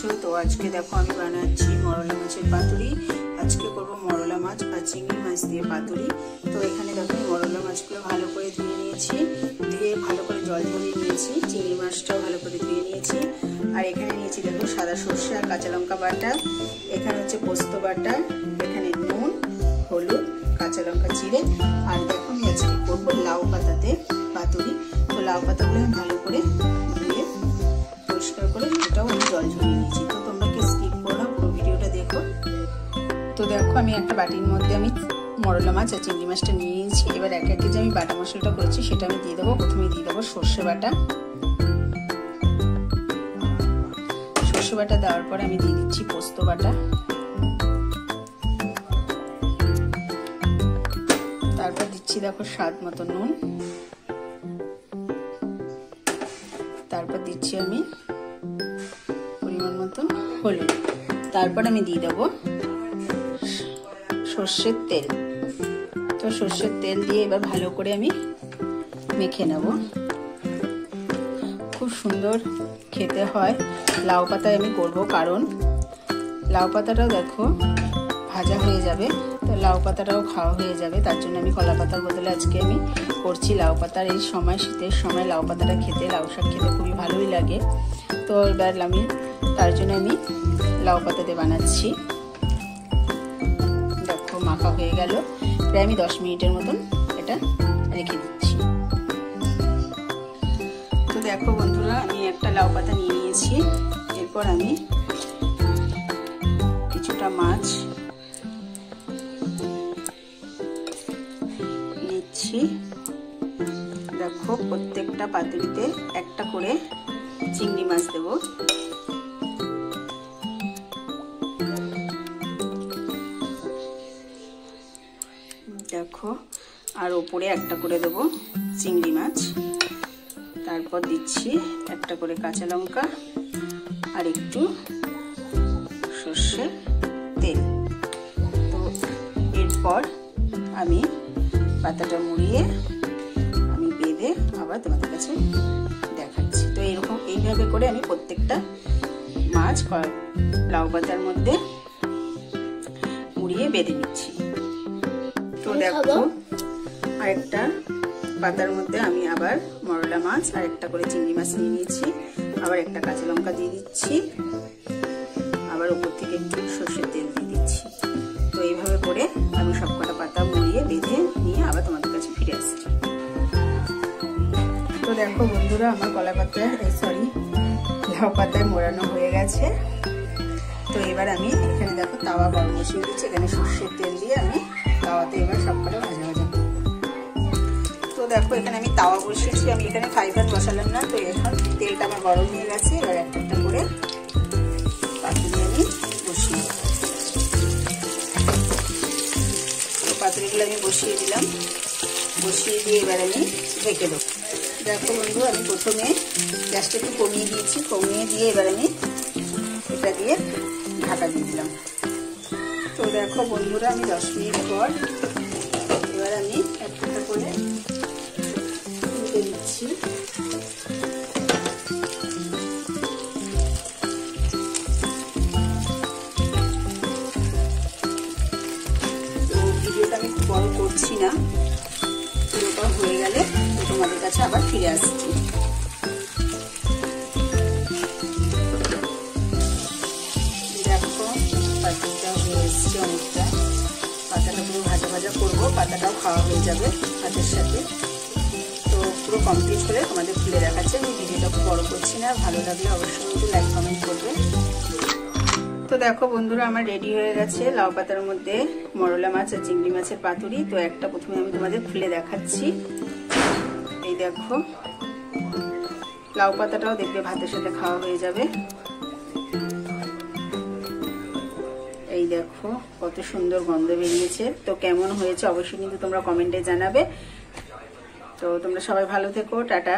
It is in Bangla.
আছো? তো আজকে দেখো আমি বানাচ্ছি মরলা মাছের পাতুরি। আজকে করবো মরলা মাছ আর চিংড়ি মাছ দিয়ে পাতুরি। তো এখানে দেখো মরলা মাছগুলো ভালো করে ধুয়ে নিয়েছি, ধুয়ে ভালো করে জল ঝরিয়ে নিয়েছি। চিংড়ি মাছটাও ভালো করে ধুয়ে নিয়েছি। আর এখানে নিয়েছি দেখো সাদা সর্ষে আর কাঁচা লঙ্কা বাটা, এখানে হচ্ছে পোস্ত বাটা, এখানে নুন, হলুদ, কাঁচা লঙ্কা চিড়ে। আর দেখো আমি আজকে করবো লাউ পাতাতে পাতুরি। তো লাউ পাতাগুলো আমি ভালো করে ধুয়ে পরিষ্কার করে এটাও আমি জল ঝরিয়ে নিয়েছি। তো তোমরা কি স্কিপ করো না, পুরো ভিডিওটা দেখো। তো দেখো আমি একটা বাটির মধ্যে আমি মরলা মাছ আর চিংড়ি মাছটা নিয়ে নিয়েছি। এবার এক এক যে আমি বাটা মশলাটা করেছি সেটা আমি দিয়ে দেবো। প্রথমে দিয়ে দেবো সর্ষে বাটা। সর্ষে বাটা দেওয়ার পরে আমি দিয়ে দিচ্ছি পোস্ত বাটা। তারপর দিচ্ছি দেখো স্বাদ মতো নুন। তারপর দিচ্ছি আমি পরিমাণ মতো হলুদ। তারপর আমি দিয়ে দেবো সর্ষের তেল। তো সর্ষের তেল দিয়ে এবার ভালো করে আমি মেখে নেব। খুব সুন্দর খেতে হয়। লাউ পাতায় আমি করব, কারণ লাউ পাতাটাও দেখো ভাজা হয়ে যাবে, তো লাউ পাতাটাও খাওয়া হয়ে যাবে। তার জন্য আমি কলা পাতার বদলে আজকে আমি করছি লাউ পাতার। এই সময় শীতের সময় লাউ পাতাটা খেতে, লাউ শাক খেতে খুবই ভালোই লাগে। তো এবার আমি তার জন্য আমি লাউ পাতাতে বানাচ্ছি। দেখো মাখা হয়ে গেল, প্রায় আমি 10 মিনিটের মতন এটা রেখে দিচ্ছি। তো দেখো বন্ধুরা আমি একটা লাউ পাতা নিয়ে নিয়েছি। এরপর আমি কিছুটা মাছ নিচ্ছি। দেখো প্রত্যেকটা পাতুরিতে একটা করে চিংড়ি মাছ দেব। দেখো আর ওপরে একটা করে দেব চিংড়ি মাছ। তারপর দিচ্ছি একটা করে কাঁচা লঙ্কা আর একটু সর্ষের তেল। তো এরপর আমি পাতাটা মুড়িয়ে আমি বেঁধে আবার তোমাদের কাছে দেখাচ্ছি। তো এরকম এইভাবে করে আমি প্রত্যেকটা মাছ লাউ পাতার মধ্যে মুড়িয়ে বেঁধে নিচ্ছি। তো দেখো আরেকটা পাতার মধ্যে আমি আবার মরলা মাছ আর একটা করে চিংড়ি মাছ নিয়ে নিয়েছি। আবার একটা কাঁচা লঙ্কা দিয়ে দিচ্ছি, আবার উপর থেকে একটু সর্ষের তেল দিয়ে দিচ্ছি। তো এইভাবে করে আমি সবকটা পাতা মুড়িয়ে বেঁধে নিয়ে আবার তোমাদের কাছে ফিরে আসছি। তো দেখো বন্ধুরা আমার কলা পাতায় লাউ পাতায় মোড়ানো হয়ে গেছে। তো এবার আমি এখানে দেখো তাওয়া গরম বসিয়ে দিচ্ছি। এখানে সর্ষের তেল দিয়ে আমি তাওয়াতে এবার সবকটা ভাজা ভাজা করব। তো দেখো এখানে আমি তাওয়া বসিয়েছি, আমি এখানে ফাইবার বসালাম না। তো এখন তেলটা আমার গরম হয়ে গেছে। এবার একটা একটা করে পাতুরি আমি বসিয়ে দেব। তো পাতুরিগুলো আমি বসিয়ে দিলাম, বসিয়ে দিয়ে এবার আমি ঢেকে দেবো। দেখো বন্ধু আমি প্রথমে গ্যাসটা একটু কমিয়ে দিয়েছি, কমিয়ে দিয়ে এবার আমি এটা দিয়ে ঢাকা দিয়ে দিলাম। তো দেখো বন্ধুরা আমি 10 মিনিট পর এবার আমি একটা করে উল্টে দিচ্ছি। তো ভিডিওটা আমি বড় করছি না, পুরোটা হয়ে গেলে তোমাদের কাছে আবার ফিরে আসছি। দেখো পাতাটা হয়ে এসছে অনেকটা, পাতাটা পুরো ভাজা ভাজা করবো, পাতাটাও খাওয়া হয়ে যাবে ভাতের সাথে। তো পুরো কমপ্লিট করে তোমাদের খুলে দেখাচ্ছে। আমি ভিডিওটা খুব বড় করছি না, ভালো লাগলে অবশ্যই কিন্তু লাইক কমেন্ট করবে। তো দেখো বন্ধুরা আমার রেডি হয়ে গেছে লাউ পাতার মধ্যে মরলা মাছ আর চিংড়ি মাছের পাতুরি। তো একটা প্রথমে আমি তোমাদের খুলে দেখাচ্ছি। এই দেখো লাউ পাতাটাও দেখবে ভাতের সাথে খাওয়া হয়ে যাবে। এই দেখো কত সুন্দর গন্ধ বেরিয়েছে। তো কেমন হয়েছে অবশ্যই কিন্তু তোমরা কমেন্টে জানাবে। তো তোমরা সবাই ভালো থেকো, টাটা।